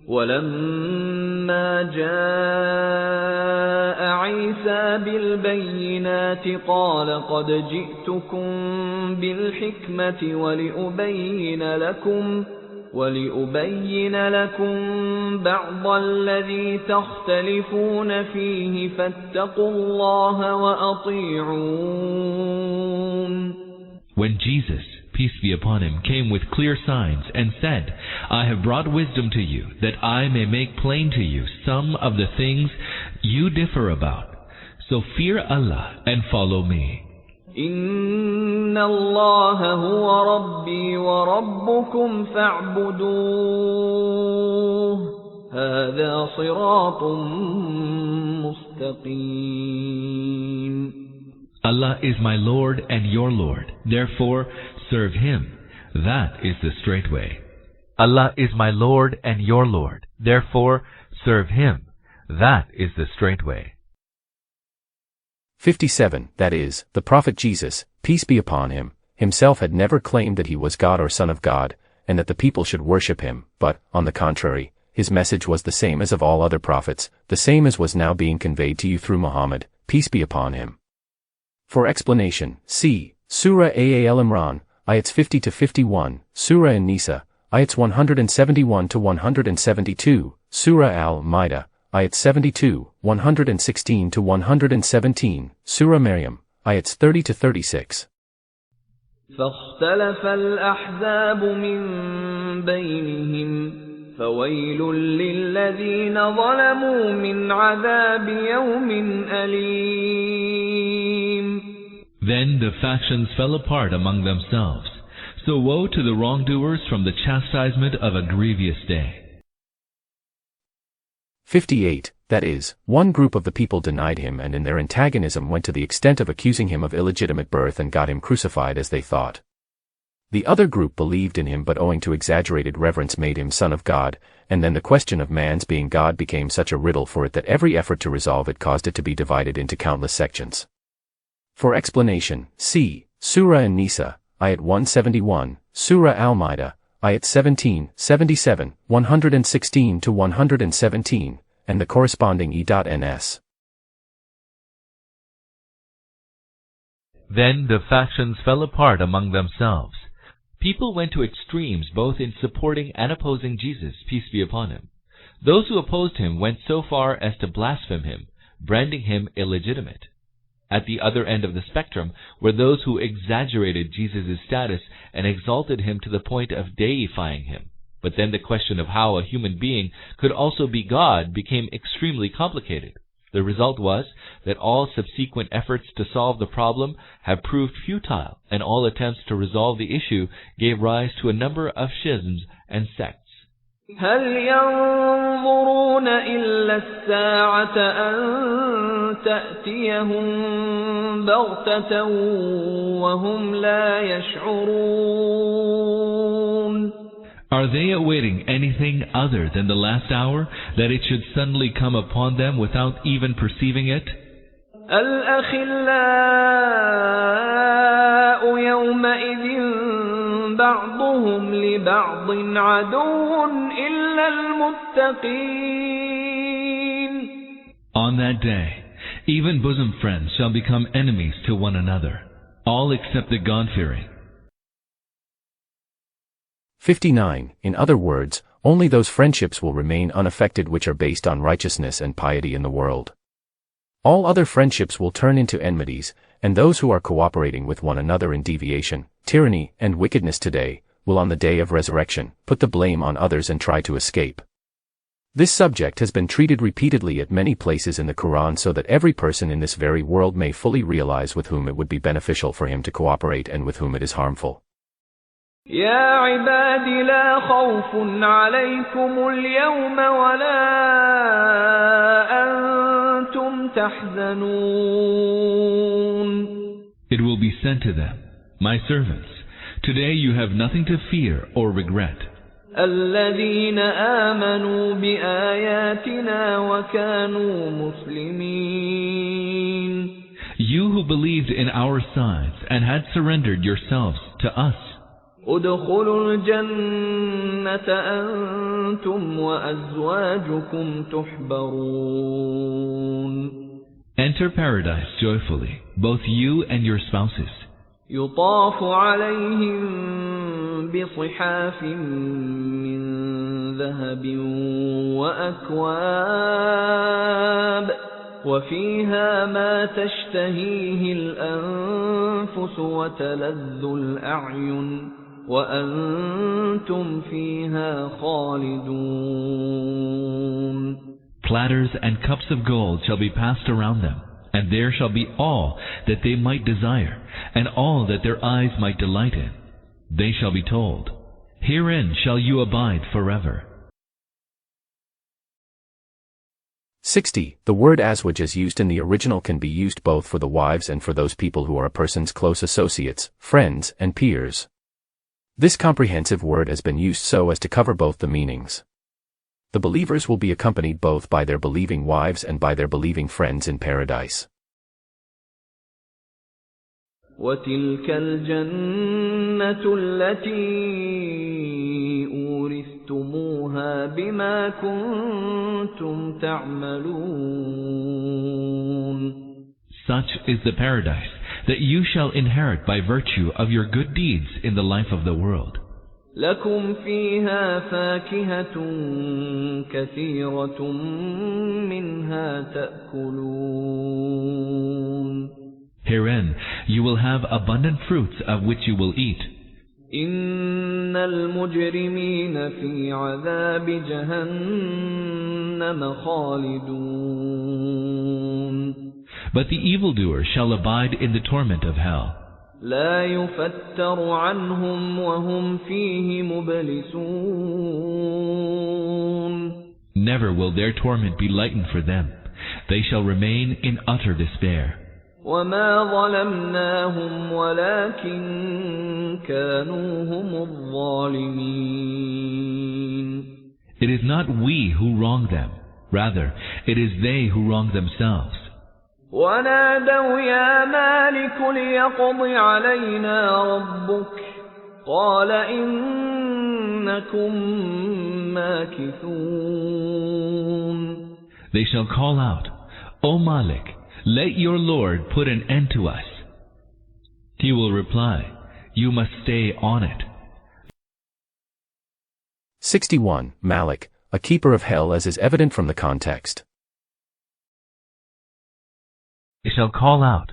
ولما جاء عيسى بالبينات قال قد جئتكم بالحكمة ولأبين لكم بعض الذي تختلفون فيه فاتقوا الله وأطيعون. When Jesus, peace be upon him, came with clear signs and said, I have brought wisdom to you, that I may make plain to you some of the things you differ about. So fear Allah and follow me. إن الله هو ربي وربكم فاعبدوه هذا صراط مستقيم. Allah is my Lord and your Lord, therefore serve Him. That is the straight way. Allah is my Lord and your Lord, therefore serve Him. That is the straight way. 57. That is, the Prophet Jesus, peace be upon him, himself had never claimed that he was God or Son of God, and that the people should worship him, but, on the contrary, his message was the same as of all other prophets, the same as was now being conveyed to you through Muhammad, peace be upon him. For explanation, see Surah Al-Imran, ayats 50-51, Surah An-Nisa, ayats 171-172, Surah Al-Ma'idah, ayats 72, 116-117, Surah Maryam, ayats 30-36. فاختلف الأحزاب من بينهم فويل للذين ظلموا من عذاب يوم أليم. Then the factions fell apart among themselves. So woe to the wrongdoers from the chastisement of a grievous day. 58. That is, one group of the people denied him and in their antagonism went to the extent of accusing him of illegitimate birth and got him crucified as they thought. The other group believed in him but owing to exaggerated reverence made him Son of God, and then the question of man's being God became such a riddle for it that every effort to resolve it caused it to be divided into countless sections. For explanation, see Surah An-Nisa, ayat 171, Surah Al-Ma'idah, ayat 17, 77, 116-117, and the corresponding E.Ns. Then the factions fell apart among themselves. People went to extremes both in supporting and opposing Jesus, peace be upon him. Those who opposed him went so far as to blaspheme him, branding him illegitimate. At the other end of the spectrum were those who exaggerated Jesus' status and exalted him to the point of deifying him. But then the question of how a human being could also be God became extremely complicated. The result was that all subsequent efforts to solve the problem have proved futile, and all attempts to resolve the issue gave rise to a number of schisms and sects. هل ينظرون إلا الساعة أن تأتيهم بغتة وهم لا يشعرون. Are they awaiting anything other than the last hour, that it should suddenly come upon them without even perceiving it? الأخلاء يومئذ بعضهم لبعض عدو إلا المتقين. On that day, even bosom friends shall become enemies to one another, all except the God-fearing. 59. In other words, only those friendships will remain unaffected which are based on righteousness and piety in the world. All other friendships will turn into enmities, and those who are cooperating with one another in deviation, tyranny, and wickedness today, will on the day of resurrection, put the blame on others and try to escape. This subject has been treated repeatedly at many places in the Quran so that every person in this very world may fully realize with whom it would be beneficial for him to cooperate and with whom it is harmful. يا عباد لا خوف عليكم اليوم ولا أنتم تحزنون. It will be said to them, my servants, today you have nothing to fear or regret. الذين آمنوا بآياتنا وكانوا مسلمين. You who believed in our signs and had surrendered yourselves to us. ادخلوا الجنة أنتم وأزواجكم تحبرون. Enter paradise joyfully, both you and your spouses. يطاف عليهم بصحاف من ذهب وأكواب وفيها ما تشتهيه الأنفس وتلذ الأعين وأنتم فيها خالدون. Platters and cups of gold shall be passed around them, and there shall be all that they might desire, and all that their eyes might delight in. They shall be told, herein shall you abide forever. 60. The word azwaj as used in the original can be used both for the wives and for those people who are a person's close associates, friends, and peers. This comprehensive word has been used so as to cover both the meanings. The believers will be accompanied both by their believing wives and by their believing friends in paradise. وَتِلْكَ الْجَنَّةُ الَّتِي أُورِثْتُمُوهَا بِمَا كُنْتُمْ تَعْمَلُونَ. Such is the paradise that you shall inherit by virtue of your good deeds in the life of the world. لَكُمْ فِيهَا فَاكِهَةٌ كَثِيرَةٌ مِنْهَا تَأْكُلُونَ. Herein you will have abundant fruits of which you will eat. إِنَّ الْمُجْرِمِينَ فِي عَذَابِ جَهَنَّمَ خَالِدُونَ. But the evildoers shall abide in the torment of hell. لا يفتر عنهم وهم فيه مبلسون. Never will their torment be lightened for them. They shall remain in utter despair. وما ظلمناهم ولكن كانوا هم الظالمين. It is not we who wrong them. Rather, it is they who wrong themselves. ونادوا يا مالك ليقض علينا ربك قال إنكم ماكثون. They shall call out, O Malik, let your Lord put an end to us. He will reply, you must stay on it. 61. Malik, a keeper of hell, as is evident from the context. They shall call out,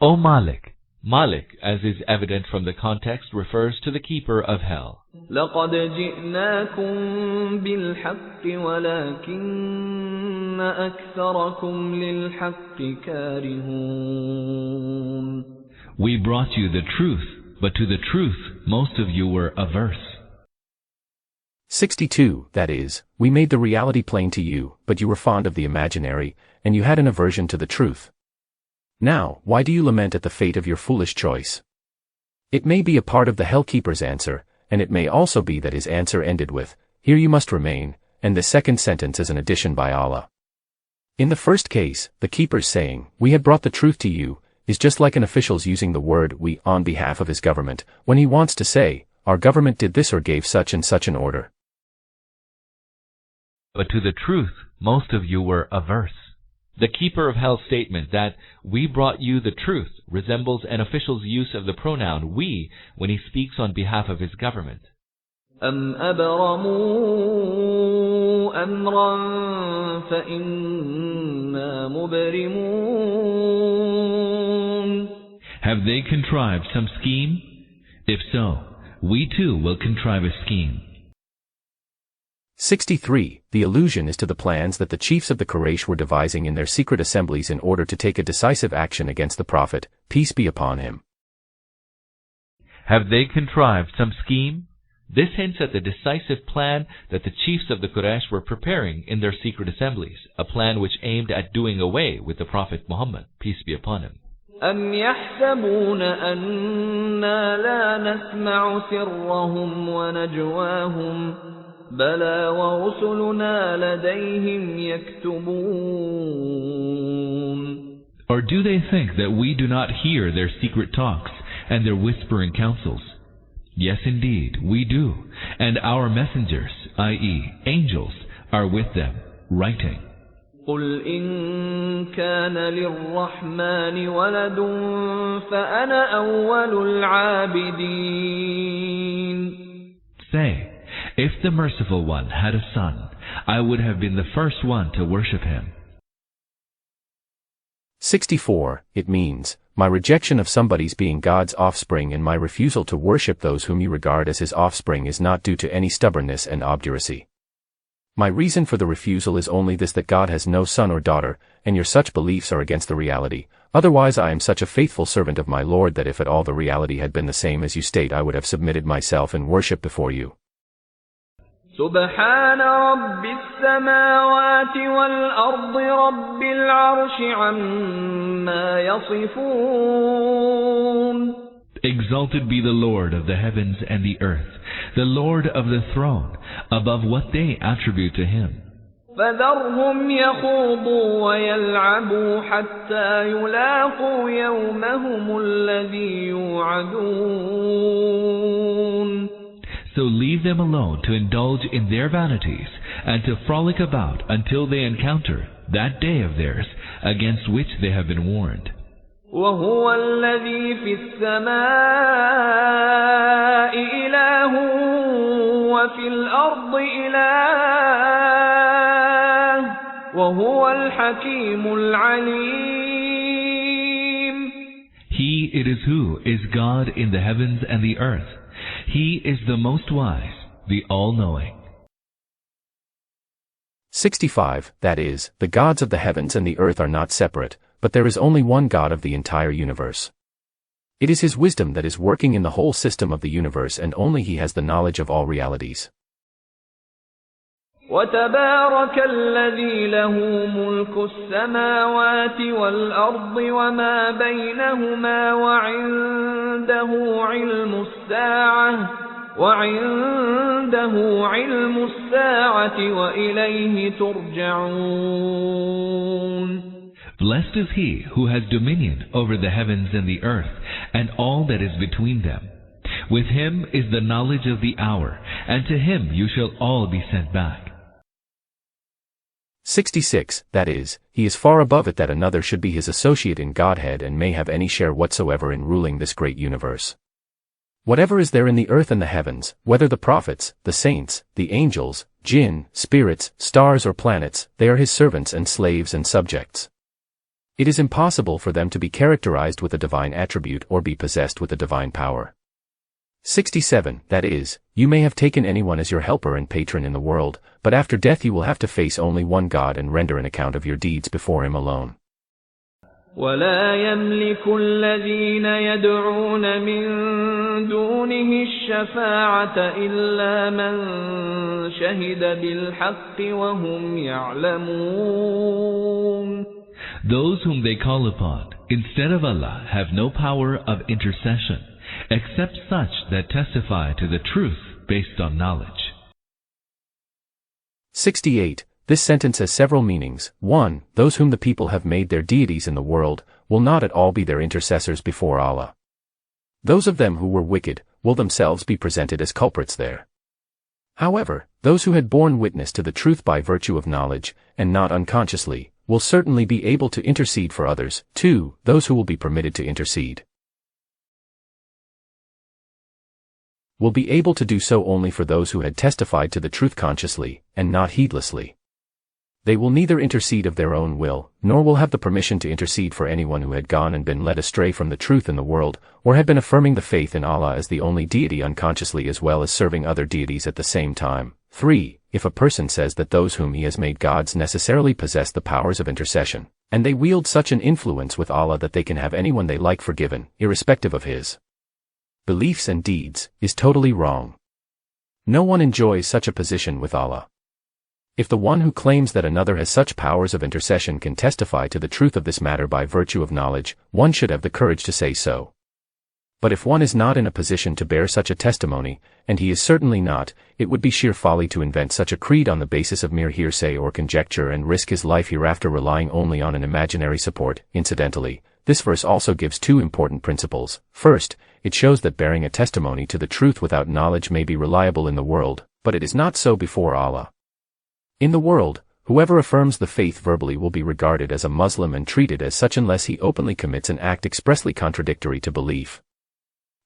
O Malik. Malik, as is evident from the context, refers to the keeper of hell. لقد جئناكم بالحق ولكن أكثركم للحق كارهون. We brought you the truth, but to the truth most of you were averse. 62. That is, we made the reality plain to you, but you were fond of the imaginary, and you had an aversion to the truth. Now, why do you lament at the fate of your foolish choice? It may be a part of the hell-keeper's answer, and it may also be that his answer ended with, here you must remain, and the second sentence is an addition by Allah. In the first case, the keeper's saying, we had brought the truth to you, is just like an official's using the word we on behalf of his government, when he wants to say, our government did this or gave such and such an order. But to the truth, most of you were averse. The keeper of hell's statement that we brought you the truth resembles an official's use of the pronoun we when he speaks on behalf of his government. أَمْ أَبْرَمُوا أَمْرًا فَإِنَّا مُبْرِمُونَ. Have they contrived some scheme? If so, we too will contrive a scheme. 63. The allusion is to the plans that the chiefs of the Quraysh were devising in their secret assemblies in order to take a decisive action against the Prophet, peace be upon him. Have they contrived some scheme? This hints at the decisive plan that the chiefs of the Quraysh were preparing in their secret assemblies, a plan which aimed at doing away with the Prophet Muhammad, peace be upon him. أَمْ يَحْسَبُونَ أَنَّا لَا نَسْمَعُ سِرَّهُمْ وَنَجْوَاهُمْ بَلَى وَرُسُلُنَا لَدَيْهِمْ يَكْتُبُونَ. Or do they think that we do not hear their secret talks and their whispering counsels? Yes, indeed, we do, and our messengers, i.e., angels, are with them, writing. قل إن كان للرحمن ولد فأنا أول العابدين. Say, if the Merciful One had a son, I would have been the first one to worship him. 64. It means, my rejection of somebody's being God's offspring and my refusal to worship those whom you regard as his offspring is not due to any stubbornness and obduracy. My reason for the refusal is only this, that God has no son or daughter, and your such beliefs are against the reality. Otherwise I am such a faithful servant of my Lord that if at all the reality had been the same as you state, I would have submitted myself in worship before you. سبحان رب السماوات والأرض رب العرش عما يصفون. Exalted be the Lord of the heavens and the earth, the Lord of the throne, above what they attribute to him. فذرهم يخوضوا ويلعبوا حتى يلاقوا يومهم الذي يوعدون. So leave them alone to indulge in their vanities and to frolic about until they encounter that day of theirs against which they have been warned. وهو الذي في السماء إله وفي الأرض إله وهو الحكيم العليم. He it is who is God in the heavens and the earth. He is the most wise, the all-knowing. 65. That is, the gods of the heavens and the earth are not separate, but there is only one God of the entire universe. It is his wisdom that is working in the whole system of the universe, and only he has the knowledge of all realities. وتبارك الذي له ملك السماوات والأرض وما بينهما وعنده علم الساعة وإليه ترجعون. Blessed is he who has dominion over the heavens and the earth and all that is between them. With him is the knowledge of the hour, and to him you shall all be sent back. 66. That is, he is far above it that another should be his associate in Godhead and may have any share whatsoever in ruling this great universe. Whatever is there in the earth and the heavens, whether the prophets, the saints, the angels, jinn, spirits, stars or planets, they are his servants and slaves and subjects. It is impossible for them to be characterized with a divine attribute or be possessed with a divine power. 67. That is, you may have taken anyone as your helper and patron in the world, but after death you will have to face only one God and render an account of your deeds before him alone. ولا يملك الذين يدعون من دونه الشفاعة إلا من شهد بالحق وهم يعلمون. Those whom they call upon instead of Allah have no power of intercession, except such that testify to the truth based on knowledge. 68. This sentence has several meanings. 1. Those whom the people have made their deities in the world will not at all be their intercessors before Allah. Those of them who were wicked will themselves be presented as culprits there. However, those who had borne witness to the truth by virtue of knowledge, and not unconsciously, will certainly be able to intercede for others. 2. Those who will be permitted to intercede will be able to do so only for those who had testified to the truth consciously, and not heedlessly. They will neither intercede of their own will, nor will have the permission to intercede for anyone who had gone and been led astray from the truth in the world, or had been affirming the faith in Allah as the only deity unconsciously as well as serving other deities at the same time. 3. If a person says that those whom he has made gods necessarily possess the powers of intercession, and they wield such an influence with Allah that they can have anyone they like forgiven, irrespective of his beliefs and deeds, is totally wrong. No one enjoys such a position with Allah. If the one who claims that another has such powers of intercession can testify to the truth of this matter by virtue of knowledge, one should have the courage to say so. But if one is not in a position to bear such a testimony, and he is certainly not, it would be sheer folly to invent such a creed on the basis of mere hearsay or conjecture and risk his life hereafter relying only on an imaginary support. Incidentally, this verse also gives two important principles. First, it shows that bearing a testimony to the truth without knowledge may be reliable in the world, but it is not so before Allah. In the world, whoever affirms the faith verbally will be regarded as a Muslim and treated as such unless he openly commits an act expressly contradictory to belief.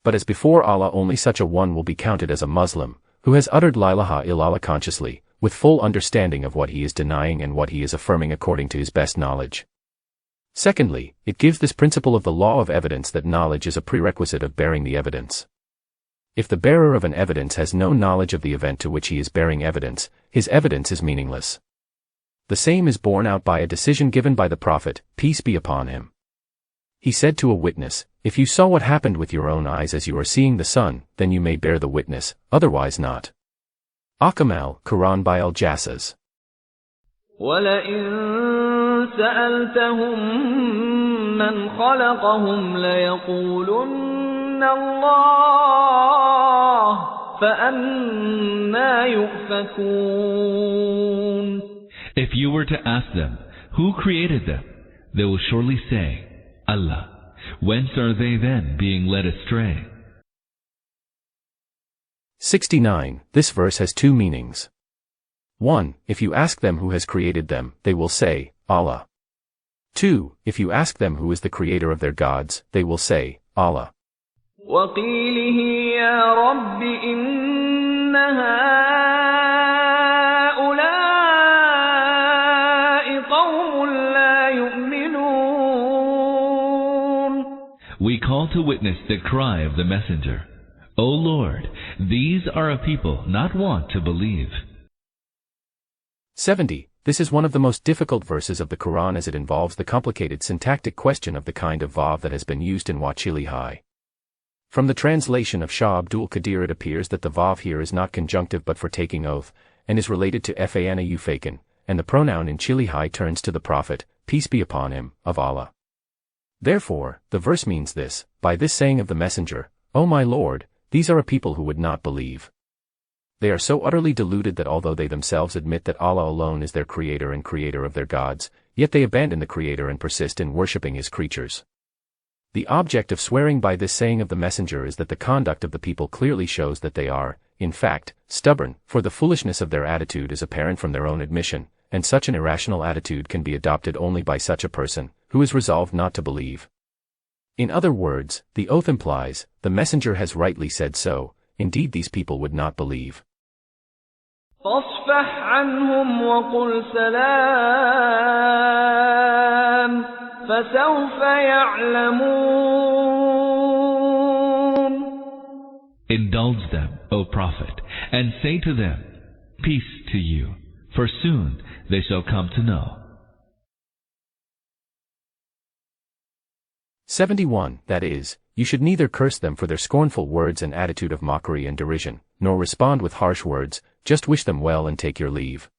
But as before Allah, only such a one will be counted as a Muslim, who has uttered La ilaha illallah consciously, with full understanding of what he is denying and what he is affirming according to his best knowledge. Secondly, it gives this principle of the law of evidence that knowledge is a prerequisite of bearing the evidence. If the bearer of an evidence has no knowledge of the event to which he is bearing evidence, his evidence is meaningless. The same is borne out by a decision given by the Prophet, peace be upon him. He said to a witness, "If you saw what happened with your own eyes as you are seeing the sun, then you may bear the witness, otherwise not." Akamal, Quran by Al-Jassas. وَلَئِن سَأَلْتَهُم مَّنْ خَلَقَهُمْ لَيَقُولُنَّ اللَّهُ فَأَنَّىٰ يُؤْفَكُونَ. If you were to ask them, who created them, they will surely say, Allah. Whence are they then being led astray? 69. This verse has two meanings. 1. If you ask them who has created them, they will say, Allah. 2. If you ask them who is the creator of their gods, they will say, Allah. وَقِيلِهِ يَا رَبِّ إِنَّ هَٰؤُلَاءِ قَوْمٌ لَّا يُؤْمِنُونَ. We call to witness the cry of the messenger. O Lord, these are a people not wont to believe. 70. This is one of the most difficult verses of the Quran as it involves the complicated syntactic question of the kind of vav that has been used in Wachili High. From the translation of Shah Abdul Qadir it appears that the vav here is not conjunctive but for taking oath, and is related to fana ufakin, and the pronoun in Chili High turns to the Prophet, peace be upon him, of Allah. Therefore, the verse means this, by this saying of the messenger, O my Lord, these are a people who would not believe. They are so utterly deluded that although they themselves admit that Allah alone is their creator and creator of their gods, yet they abandon the creator and persist in worshipping his creatures. The object of swearing by this saying of the messenger is that the conduct of the people clearly shows that they are, in fact, stubborn, for the foolishness of their attitude is apparent from their own admission, and such an irrational attitude can be adopted only by such a person, who is resolved not to believe. In other words, the oath implies, the messenger has rightly said so, indeed these people would not believe. فَاصْفَحْ عَنْهُمْ وَقُلْ سَلَامٌ فَسَوْفَ يَعْلَمُونَ. Indulge them, O Prophet, and say to them, peace to you, for soon they shall come to know. 71. That is, you should neither curse them for their scornful words and attitude of mockery and derision, nor respond with harsh words, just wish them well and take your leave.